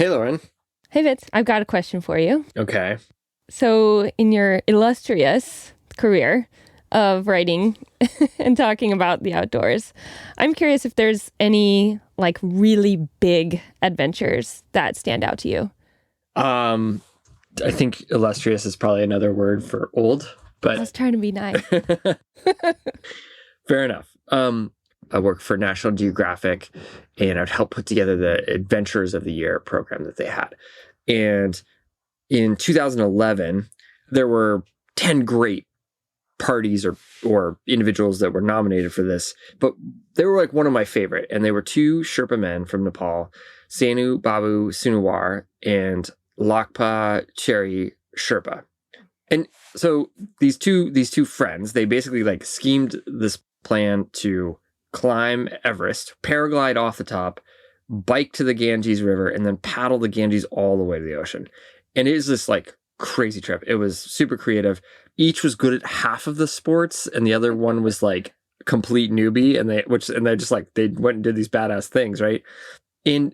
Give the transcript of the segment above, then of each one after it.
Hey, Lauren. Hey, Vitz, I've got a question for you. Okay. So, in your illustrious career of writing and talking about the outdoors, I'm curious if there's any really big adventures that stand out to you. I think illustrious is probably another word for old, but I was trying to be nice. fair enough. I work for National Geographic, and I'd help put together the Adventures of the Year program that they had. And in 2011, there were 10 great parties or individuals that were nominated for this, but they were one of my favorite. And they were two Sherpa men from Nepal, Sanu Babu Sunuwar and Lakpa Cherry Sherpa. And so these two friends, they basically schemed this plan to climb Everest, paraglide off the top, bike to the Ganges River, and then paddle the Ganges all the way to the ocean. And it was this crazy trip. It was super creative. Each was good at half of the sports, and the other one was complete newbie. And they just they went and did these badass things, right? And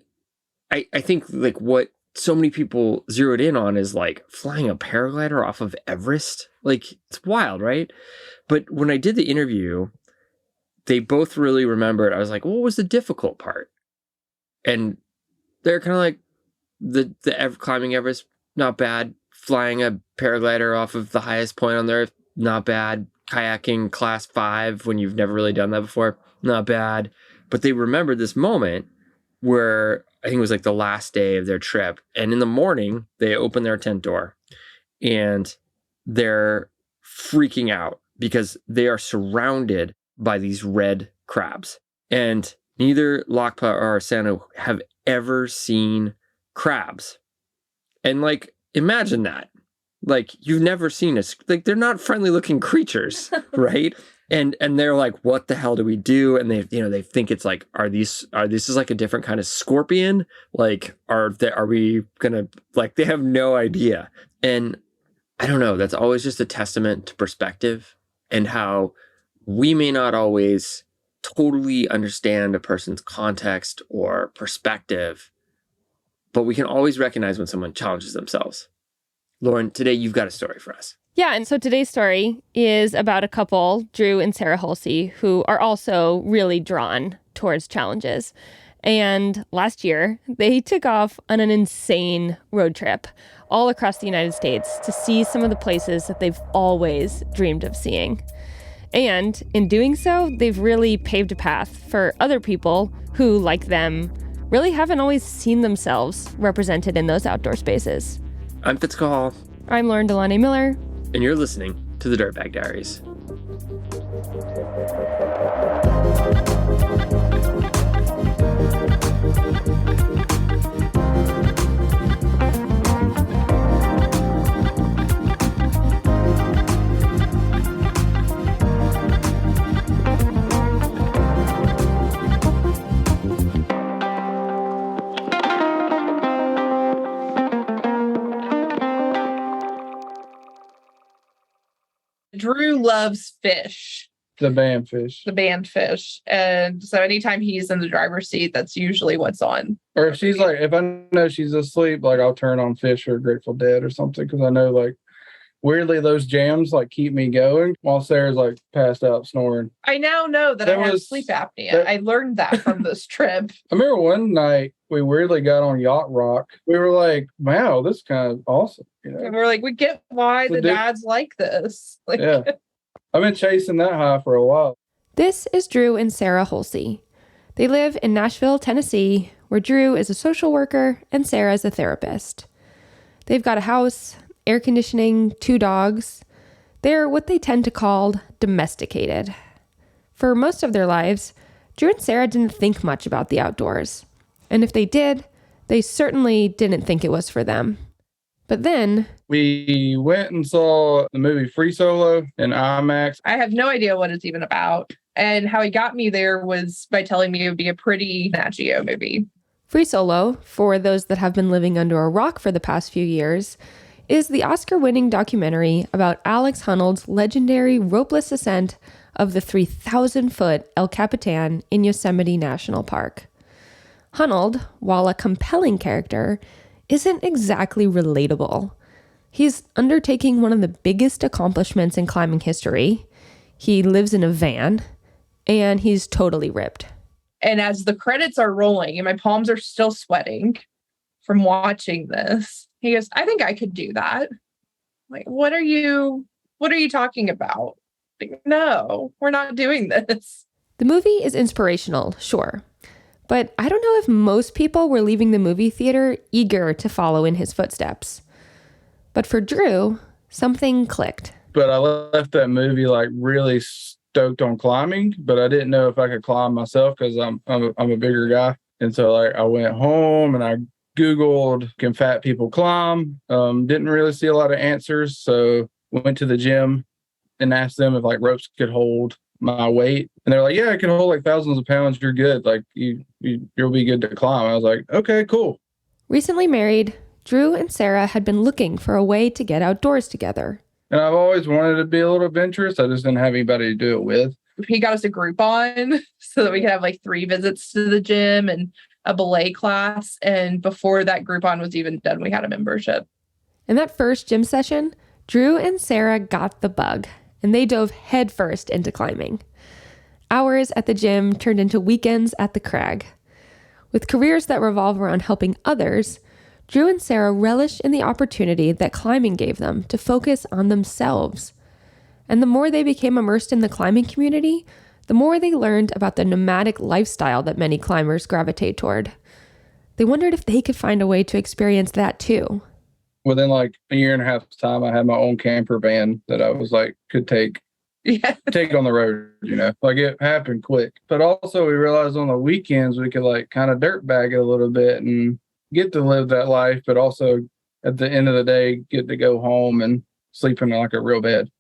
I think what so many people zeroed in on is flying a paraglider off of Everest. It's wild, right? But when I did the interview, they both really remembered. I was like, what was the difficult part? And they're kind of the climbing Everest, not bad. Flying a paraglider off of the highest point on the earth, not bad. Kayaking class 5 when you've never really done that before, not bad. But they remembered this moment where I think it was the last day of their trip. And in the morning, they open their tent door and they're freaking out because they are surrounded by these red crabs. And neither Lakpa or Sanu have ever seen crabs. And imagine that. You've never seen they're not friendly looking creatures, right? And they're what the hell do we do? And they think it's this is a different kind of scorpion? Are we gonna they have no idea. And I don't know, that's always just a testament to perspective and how we may not always totally understand a person's context or perspective, but we can always recognize when someone challenges themselves. Lauren, today you've got a story for us. Yeah, and so today's story is about a couple, Drew and Sarah Hulsey, who are also really drawn towards challenges. And last year, they took off on an insane road trip all across the United States to see some of the places that they've always dreamed of seeing. And in doing so, they've really paved a path for other people who, like them, really haven't always seen themselves represented in those outdoor spaces. I'm Fitzco Hall. I'm Lauren Delaney Miller. And you're listening to the Dirtbag Diaries. Drew loves fish. The band fish. And so anytime he's in the driver's seat, that's usually what's on. Or if she's if I know she's asleep, I'll turn on Fish or Grateful Dead or something, because I know weirdly those jams keep me going while Sarah's passed out snoring. I now know that I have sleep apnea. I learned that from this trip. I remember one night we weirdly got on Yacht Rock. We were wow, this is kind of awesome. And we're we get why the dads like this. Yeah. I've been chasing that high for a while. This is Drew and Sarah Hulsey. They live in Nashville, Tennessee, where Drew is a social worker and Sarah is a therapist. They've got a house, air conditioning, 2 dogs. They're what they tend to call domesticated. For most of their lives, Drew and Sarah didn't think much about the outdoors. And if they did, they certainly didn't think it was for them. But then we went and saw the movie Free Solo in IMAX. I have no idea what it's even about. And how he got me there was by telling me it would be a pretty Nat Geo movie. Free Solo, for those that have been living under a rock for the past few years, is the Oscar-winning documentary about Alex Honnold's legendary ropeless ascent of the 3,000-foot El Capitan in Yosemite National Park. Hunold, while a compelling character, isn't exactly relatable. He's undertaking one of the biggest accomplishments in climbing history. He lives in a van, and he's totally ripped. And as the credits are rolling and my palms are still sweating from watching this, he goes, I think I could do that. Like, what are you talking about? Like, no, we're not doing this. The movie is inspirational, sure. But I don't know if most people were leaving the movie theater eager to follow in his footsteps. But for Drew, something clicked. But I left that movie like really stoked on climbing, but I didn't know if I could climb myself because I'm a bigger guy. And so like I went home and I Googled, can fat people climb? Didn't really see a lot of answers. So went to the gym and asked them if like ropes could hold my weight. And they're like, yeah, it can hold like thousands of pounds. You're good. Like you'll be good to climb. I was like, okay, cool. Recently married, Drew and Sarah had been looking for a way to get outdoors together. And I've always wanted to be a little adventurous. I just didn't have anybody to do it with. He got us a Groupon so that we could have like 3 visits to the gym and a belay class. And before that Groupon was even done, we had a membership. In that first gym session, Drew and Sarah got the bug, and they dove headfirst into climbing. Hours at the gym turned into weekends at the crag. With careers that revolve around helping others, Drew and Sarah relished in the opportunity that climbing gave them to focus on themselves. And the more they became immersed in the climbing community, the more they learned about the nomadic lifestyle that many climbers gravitate toward. They wondered if they could find a way to experience that too. Within like a year and a half's time, I had my own camper van that I was like, could take on the road, like it happened quick. But also we realized on the weekends we could like kind of dirt bag it a little bit and get to live that life, but also at the end of the day, get to go home and sleep in like a real bed.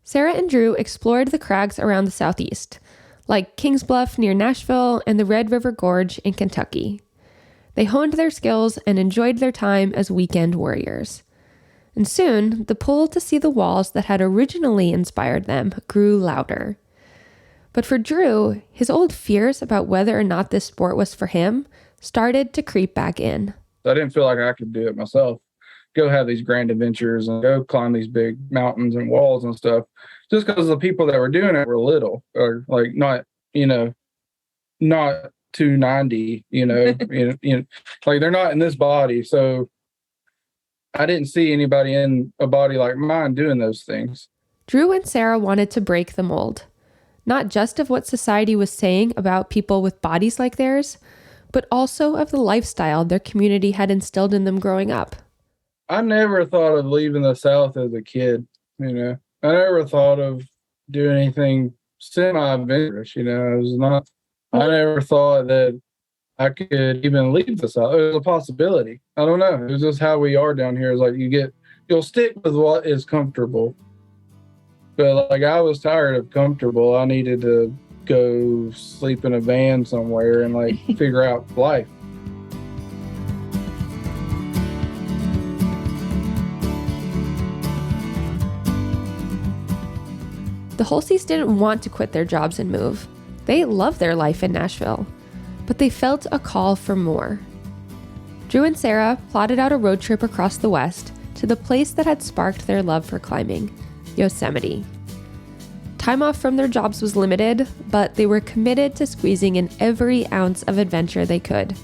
Sarah and Drew explored the crags around the southeast, like Kings Bluff near Nashville and the Red River Gorge in Kentucky. They honed their skills and enjoyed their time as weekend warriors. And soon, the pull to see the walls that had originally inspired them grew louder. But for Drew, his old fears about whether or not this sport was for him started to creep back in. I didn't feel like I could do it myself. Go have these grand adventures and go climb these big mountains and walls and stuff. Just because the people that were doing it were little or like not 290, like they're not in this body. So I didn't see anybody in a body like mine doing those things. Drew and Sarah wanted to break the mold, not just of what society was saying about people with bodies like theirs, but also of the lifestyle their community had instilled in them growing up. I never thought of leaving the South as a kid, I never thought of doing anything semi-adventurous, I never thought that I could even leave the South. It was a possibility. I don't know. It was just how we are down here. It's like you'll stick with what is comfortable. But like I was tired of comfortable. I needed to go sleep in a van somewhere and like figure out life. The Holseys didn't want to quit their jobs and move. They loved their life in Nashville, but they felt a call for more. Drew and Sarah plotted out a road trip across the West to the place that had sparked their love for climbing, Yosemite. Time off from their jobs was limited, but they were committed to squeezing in every ounce of adventure they could,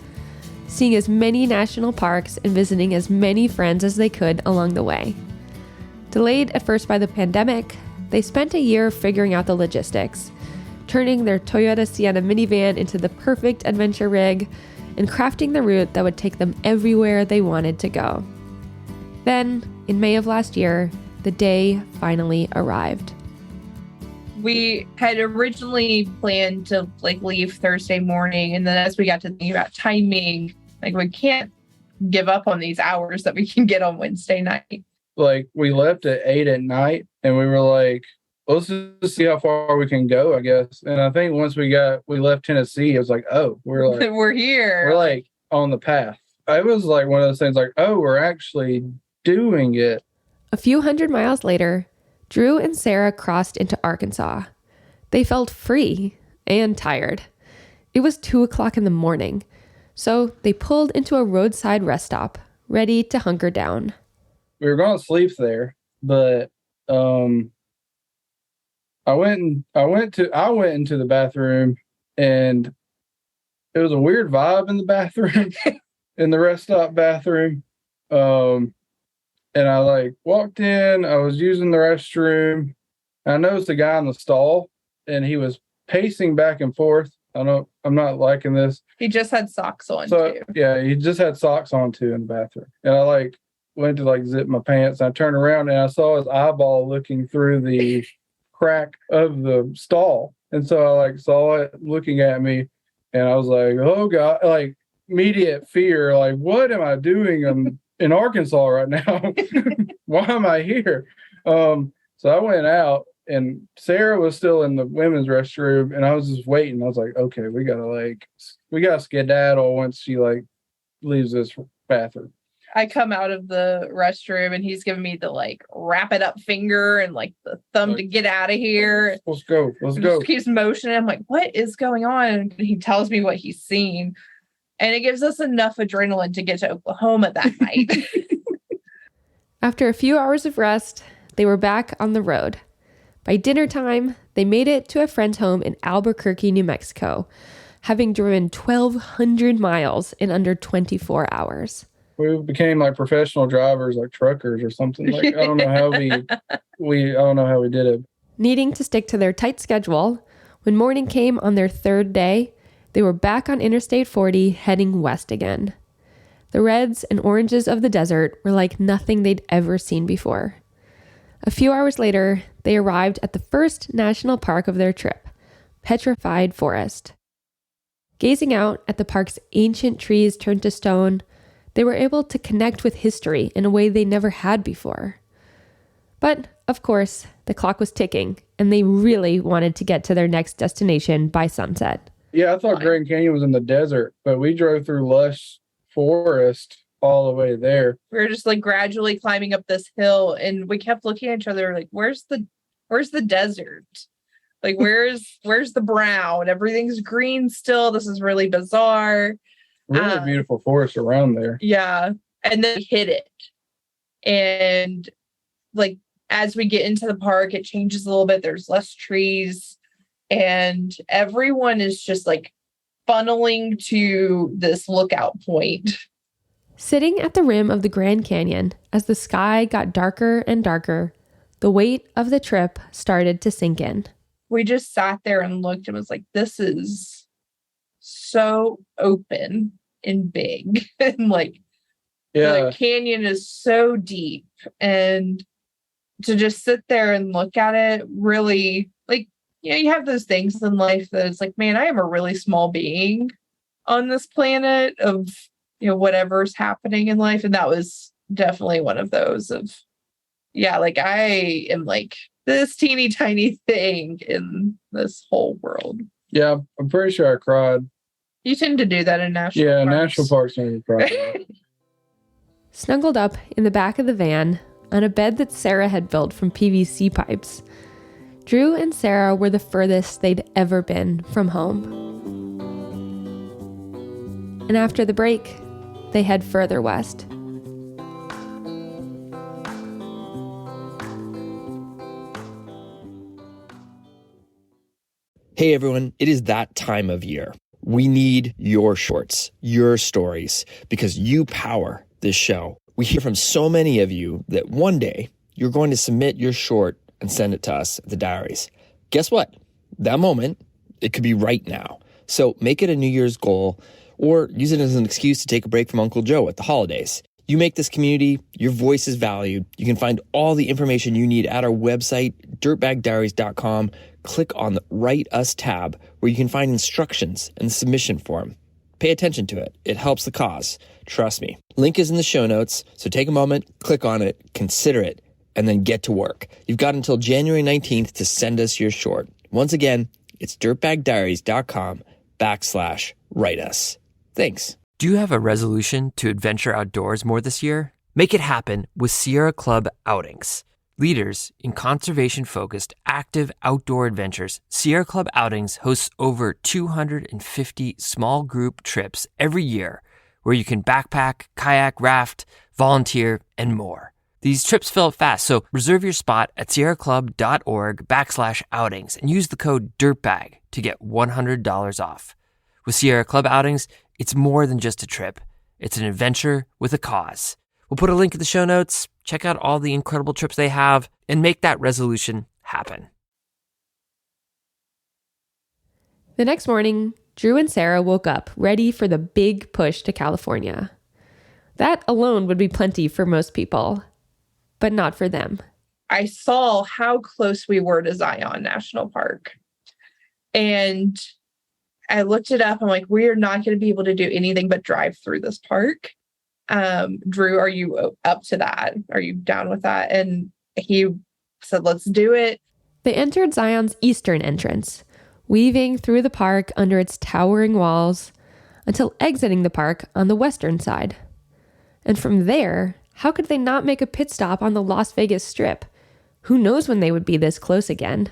seeing as many national parks and visiting as many friends as they could along the way. Delayed at first by the pandemic, they spent a year figuring out the logistics, turning their Toyota Sienna minivan into the perfect adventure rig and crafting the route that would take them everywhere they wanted to go. Then, in May of last year, the day finally arrived. We had originally planned to leave Thursday morning, and then as we got to thinking about timing, we can't give up on these hours that we can get on Wednesday night. We left at 8 at night and we were like, let's just see how far we can go, I guess. And I think once we left Tennessee, it was like, oh, we're here. We're on the path. It was one of those things oh, we're actually doing it. A few hundred miles later, Drew and Sarah crossed into Arkansas. They felt free and tired. It was 2:00 in the morning, So they pulled into a roadside rest stop, ready to hunker down. We were going to sleep there, but I went into the bathroom, and it was a weird vibe in the bathroom, in the rest stop bathroom. And I like walked in, I was using the restroom, and I noticed a guy in the stall, and he was pacing back and forth. I'm not liking this. He just had socks on too. Yeah, he just had socks on too in the bathroom. And I like went to like zip my pants, and I turned around and I saw his eyeball looking through the crack of the stall. And so I like saw it looking at me, and I was like, oh God, like immediate fear, like what am I doing? I'm in Arkansas right now. Why am I here? So I went out, and Sarah was still in the women's restroom, and I was just waiting. I was like, okay, we gotta skedaddle once she like leaves this bathroom. I come out of the restroom, and he's giving me the like wrap it up finger and like the thumb like, to get out of here. Let's go. He just keeps motioning. I'm like, what is going on? And he tells me what he's seen. And it gives us enough adrenaline to get to Oklahoma that night. After a few hours of rest, they were back on the road. By dinner time, they made it to a friend's home in Albuquerque, New Mexico, having driven 1,200 miles in under 24 hours. We became like professional drivers, like truckers or something. Like I don't know how we did it. Needing to stick to their tight schedule, when morning came on their third day, they were back on Interstate 40 heading west again. The reds and oranges of the desert were like nothing they'd ever seen before. A few hours later, they arrived at the first national park of their trip, Petrified Forest. Gazing out at the park's ancient trees turned to stone, they were able to connect with history in a way they never had before. But, of course, the clock was ticking, and they really wanted to get to their next destination by sunset. Yeah, I thought Grand Canyon was in the desert, but we drove through lush forest all the way there. We were just like gradually climbing up this hill, and we kept looking at each other like, where's the desert? Like, where's the brown? Everything's green still. This is really bizarre. Really beautiful forest around there. Yeah. And then we hit it. And like, as we get into the park, it changes a little bit. There's less trees, and everyone is just like funneling to this lookout point. Sitting at the rim of the Grand Canyon, as the sky got darker and darker, the weight of the trip started to sink in. We just sat there and looked and was like, this is so open and big. And like, the canyon is so deep. And to just sit there and look at it, really, like, you know, you have those things in life that it's like, man, I am a really small being on this planet of, you know, whatever's happening in life. And that was definitely one of those of, yeah, like I am like this teeny tiny thing in this whole world. Yeah, I'm pretty sure I cried. You tend to do that in national parks. Yeah, national parks make me cry. Snuggled up in the back of the van, on a bed that Sarah had built from PVC pipes, Drew and Sarah were the furthest they'd ever been from home. And after the break, they head further west. Hey everyone, it is that time of year. We need your shorts, your stories, because you power this show. We hear from so many of you that one day you're going to submit your short and send it to us at the Diaries. Guess what? That moment, it could be right now. So make it a New Year's goal, or use it as an excuse to take a break from Uncle Joe at the holidays. You make this community, your voice is valued. You can find all the information you need at our website, dirtbagdiaries.com. Click on the Write Us tab, where you can find instructions and the submission form. Pay attention to it. It helps the cause. Trust me. Link is in the show notes, so take a moment, click on it, consider it, and then get to work. You've got until January 19th to send us your short. Once again, it's dirtbagdiaries.com/write us. Thanks. Do you have a resolution to adventure outdoors more this year? Make it happen with Sierra Club Outings. Leaders in conservation-focused active outdoor adventures, Sierra Club Outings hosts over 250 small group trips every year where you can backpack, kayak, raft, volunteer, and more. These trips fill up fast, so reserve your spot at sierraclub.org/outings and use the code DIRTBAG to get $100 off. With Sierra Club Outings, it's more than just a trip. It's an adventure with a cause. We'll put a link in the show notes. Check out all the incredible trips they have and make that resolution happen. The next morning, Drew and Sarah woke up ready for the big push to California. That alone would be plenty for most people, but not for them. I saw how close we were to Zion National Park. And I looked it up. I'm like, we are not going to be able to do anything but drive through this park. Drew, are you up to that? Are you down with that? And he said, let's do it. They entered Zion's eastern entrance, weaving through the park under its towering walls until exiting the park on the western side. And from there, how could they not make a pit stop on the Las Vegas Strip? Who knows when they would be this close again?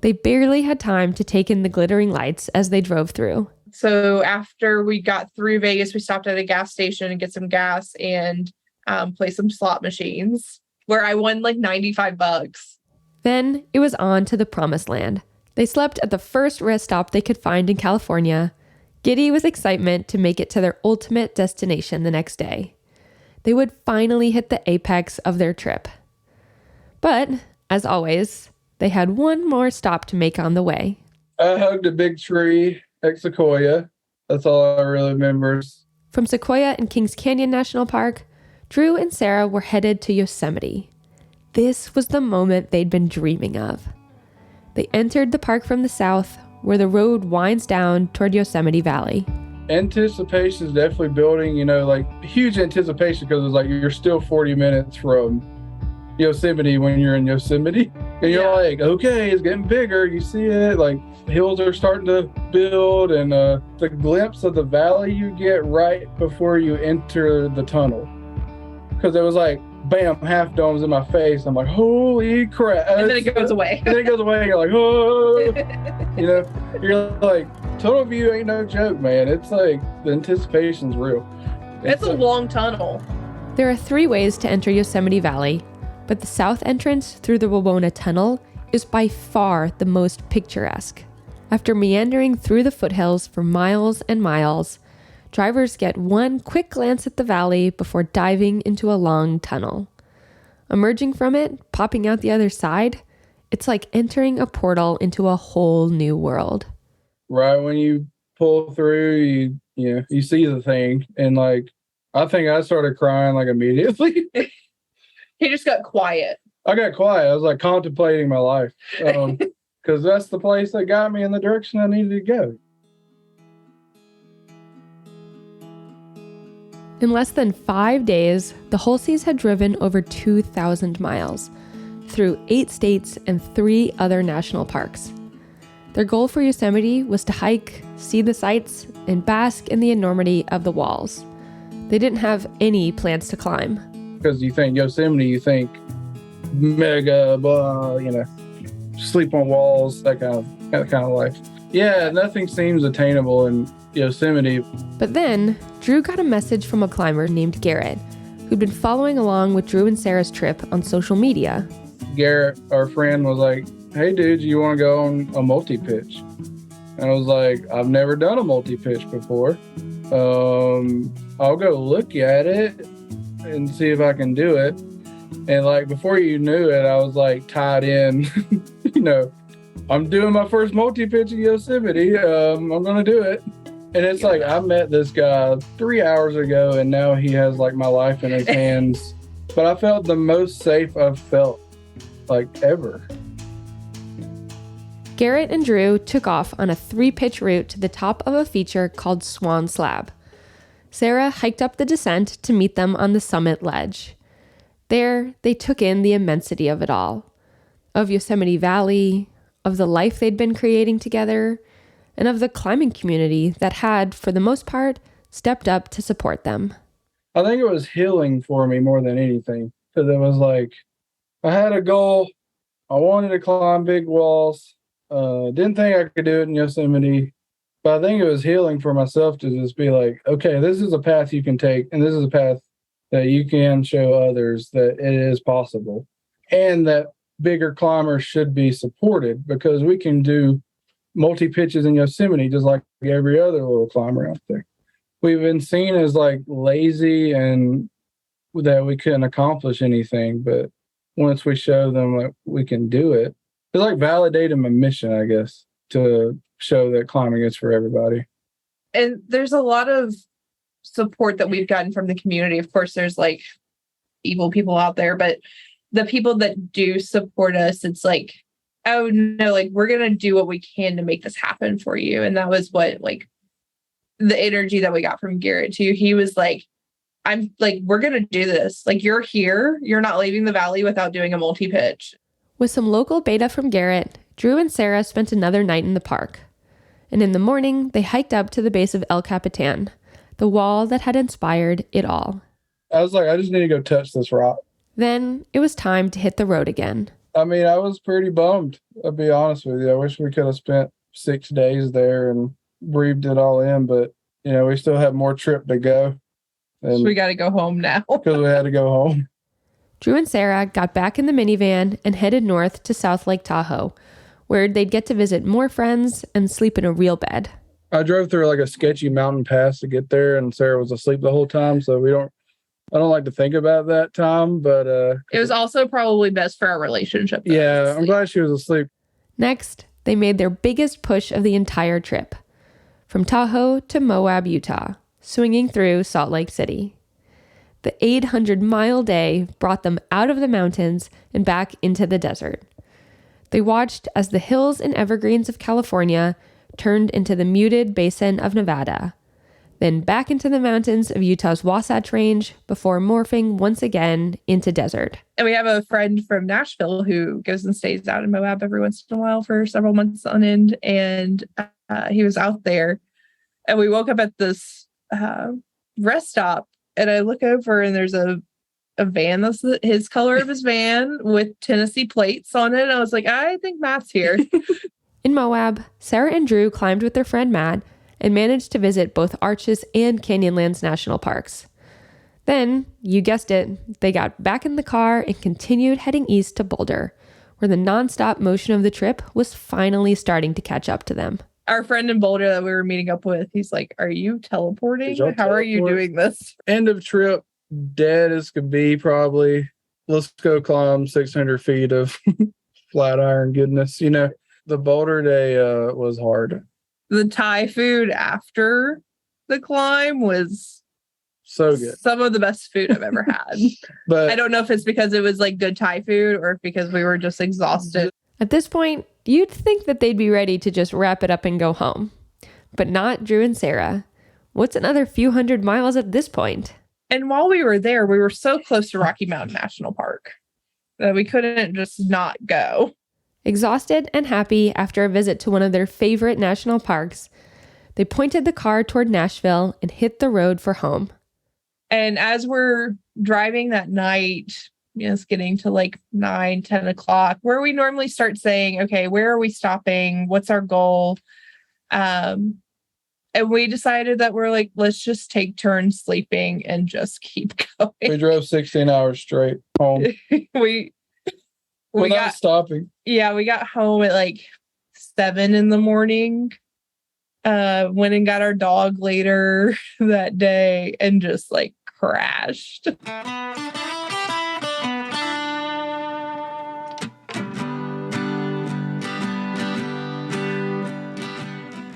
They barely had time to take in the glittering lights as they drove through. So after we got through Vegas, we stopped at a gas station and get some gas and play some slot machines where I won like $95. Then it was on to the promised land. They slept at the first rest stop they could find in California, giddy with excitement to make it to their ultimate destination the next day. They would finally hit the apex of their trip. But, as always, they had one more stop to make on the way. I hugged a big tree at Sequoia. That's all I really remember. From Sequoia and Kings Canyon National Park, Drew and Sarah were headed to Yosemite. This was the moment they'd been dreaming of. They entered the park from the south, where the road winds down toward Yosemite Valley. Anticipation is definitely building, like huge anticipation because it's like you're still 40 minutes from Yosemite when you're in Yosemite. And you're like, okay, it's getting bigger. You see it, like hills are starting to build, and the glimpse of the valley you get right before you enter the tunnel. Because it was like, bam, half domes in my face. I'm like, holy crap. And then it goes away. And then it goes away. You're like, oh, you're like, tunnel view ain't no joke, man. It's like, the anticipation's real. It's a long tunnel. There are 3 ways to enter Yosemite Valley, but the south entrance through the Wawona Tunnel is by far the most picturesque. After meandering through the foothills for miles and miles, drivers get one quick glance at the valley before diving into a long tunnel. Emerging from it, popping out the other side, it's like entering a portal into a whole new world. Right when you pull through, you see the thing, and like, I think I started crying like immediately. He just got quiet. I got quiet. I was like contemplating my life, because that's the place that got me in the direction I needed to go. In less than 5 days, the Holseys had driven over 2,000 miles through 8 states and 3 other national parks. Their goal for Yosemite was to hike, see the sights, and bask in the enormity of the walls. They didn't have any plans to climb. Because you think Yosemite, you think mega, blah, sleep on walls, that kind of life. Yeah, nothing seems attainable in Yosemite. But then, Drew got a message from a climber named Garrett, who'd been following along with Drew and Sarah's trip on social media. Garrett, our friend, was like, hey, dude, you want to go on a multi-pitch? And I was like, I've never done a multi-pitch before. I'll go look at it and see if I can do it. And like, before you knew it, I was like tied in, I'm doing my first multi-pitch in Yosemite. I'm going to do it. And it's like, I met this guy 3 hours ago, and now he has like my life in his hands. But I felt the most safe I've felt like ever. Garrett and Drew took off on a 3-pitch route to the top of a feature called Swan Slab. Sarah hiked up the descent to meet them on the summit ledge. There, they took in the immensity of it all. Of Yosemite Valley, of the life they'd been creating together, and of the climbing community that had, for the most part, stepped up to support them. I think it was healing for me more than anything, because it was like, I had a goal. I wanted to climb big walls. Didn't think I could do it in Yosemite, but I think it was healing for myself to just be like, okay, this is a path you can take, and this is a path that you can show others that it is possible, and that bigger climbers should be supported, because we can do multi-pitches in Yosemite just like every other little climber out there. We've been seen as like lazy and that we couldn't accomplish anything, but once we show them that we can do it, it's like validating my mission, I guess, to show that climbing is for everybody. And there's a lot of support that we've gotten from the community. Of course, there's like evil people out there, but the people that do support us, it's like, oh no, like we're going to do what we can to make this happen for you. And that was what, like, the energy that we got from Garrett too. He was like, I'm like, we're going to do this. Like, you're here. You're not leaving the valley without doing a multi-pitch. With some local beta from Garrett, Drew and Sarah spent another night in the park. And in the morning, they hiked up to the base of El Capitan, the wall that had inspired it all. I was like, I just need to go touch this rock. Then it was time to hit the road again. I mean, I was pretty bummed, I'll be honest with you. I wish we could have spent 6 days there and breathed it all in, but, you know, we still have more trip to go. And So we got to go home now. because we had to go home. Drew and Sarah got back in the minivan and headed north to South Lake Tahoe, where they'd get to visit more friends and sleep in a real bed. I drove through like a sketchy mountain pass to get there, and Sarah was asleep the whole time, so I don't like to think about that time, but It was also probably best for our relationship. yeah, I'm glad she was asleep. Next, they made their biggest push of the entire trip, from Tahoe to Moab, Utah, swinging through Salt Lake City. The 800-mile day brought them out of the mountains and back into the desert. They watched as the hills and evergreens of California turned into the muted basin of Nevada, then back into the mountains of Utah's Wasatch Range before morphing once again into desert. And we have a friend from Nashville who goes and stays out in Moab every once in a while for several months on end. And he was out there, and we woke up at this rest stop, and I look over and there's a van that's his color of his van with Tennessee plates on it. And I was like, I think Matt's here. In Moab, Sarah and Drew climbed with their friend Matt and managed to visit both Arches and Canyonlands National Parks. Then, you guessed it, they got back in the car and continued heading east to Boulder, where the nonstop motion of the trip was finally starting to catch up to them. Our friend in Boulder that we were meeting up with, he's like, are you teleporting? Did y'all How are you teleport? doing this? End of trip, dead as could be, probably. Let's go climb 600 feet of flat iron goodness. You know, the Boulder day was hard. The Thai food after the climb was So good. some of the best food I've ever had. But I don't know if it's because it was like good Thai food or if because we were just exhausted. At this point, you'd think that they'd be ready to just wrap it up and go home. But not Drew and Sarah. What's another few hundred miles at this point? And while we were there, we were so close to Rocky Mountain National Park that we couldn't just not go. Exhausted and happy after a visit to one of their favorite national parks, they pointed the car toward Nashville and hit the road for home. And as we're driving that night, you know, it's getting to like 9-10 o'clock, where we normally start saying, okay, where are we stopping? What's our goal? And we decided that we're like, let's just take turns sleeping and just keep we going. drove 16 hours straight home we without got stopping. we got home at like 7 a.m. Went and got our dog later that day and just like crashed.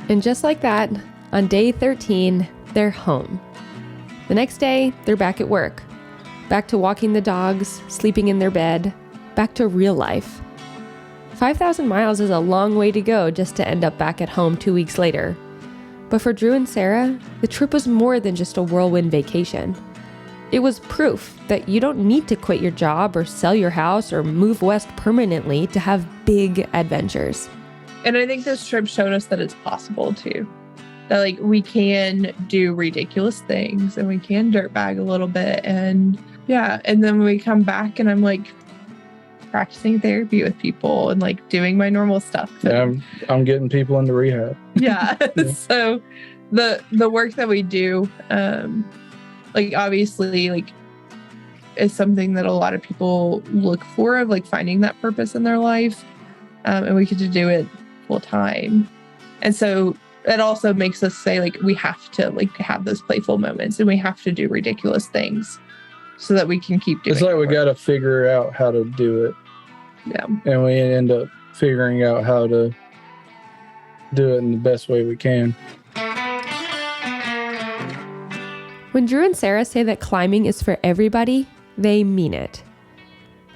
And just like that, on day 13, they're home. The next day, they're back at work. Back to walking the dogs, sleeping in their bed, back to real life. 5,000 miles is a long way to go just to end up back at home 2 weeks later. But for Drew and Sarah, the trip was more than just a whirlwind vacation. It was proof that you don't need to quit your job or sell your house or move west permanently to have big adventures. And I think this trip showed us that it's possible too. That like we can do ridiculous things and we can dirtbag a little bit. And yeah, and then we come back and I'm like, practicing therapy with people and like doing my normal stuff. Yeah, I'm getting people into rehab. Yeah. Yeah. So the work that we do, like obviously like is something that a lot of people look for, of like finding that purpose in their life. And we get to do it full time. And so it also makes us say like we have to like have those playful moments and we have to do ridiculous things so that we can keep doing It's like we work. got to figure out how to do it. Yeah. And we end up figuring out how to do it in the best way we can. When Drew and Sarah say that climbing is for everybody, they mean it.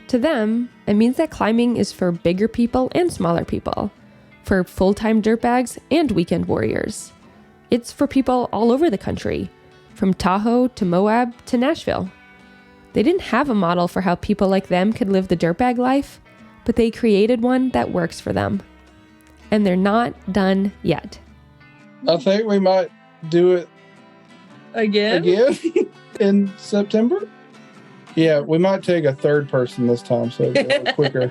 To them, it means that climbing is for bigger people and smaller people, for full-time dirtbags and weekend warriors. It's for people all over the country, from Tahoe to Moab to Nashville. They didn't have a model for how people like them could live the dirtbag life, but they created one that works for them. And they're not done yet. I think we might do it Again? in September. Yeah, we might take a third person this time so it's a little quicker.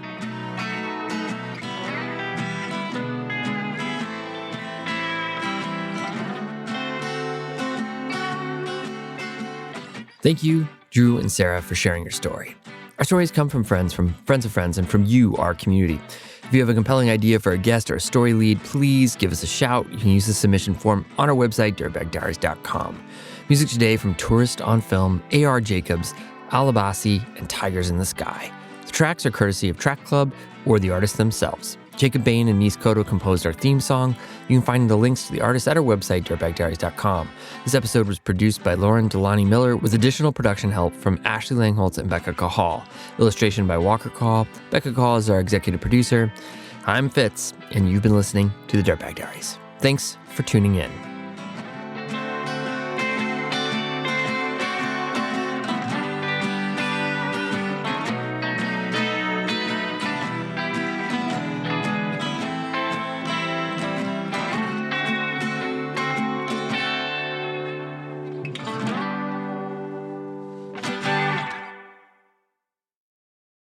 Thank you, Drew and Sarah, for sharing your story. Our stories come from friends of friends, and from you, our community. If you have a compelling idea for a guest or a story lead, please give us a shout. You can use the submission form on our website, dirtbagdiaries.com. Music today from Tourist on Film, A.R. Jacobs, Alabasi, and Tigers in the Sky. The tracks are courtesy of Track Club or the artists themselves. Jacob Bain and Nis Cotto composed our theme song. You can find the links to the artists at our website, dirtbagdiaries.com. This episode was produced by Lauren Delani Miller with additional production help from Ashley Langholtz and Becca Cahal. Illustration by Walker Call. Becca Call is our executive producer. I'm Fitz, and you've been listening to the Dirtbag Diaries. Thanks for tuning in.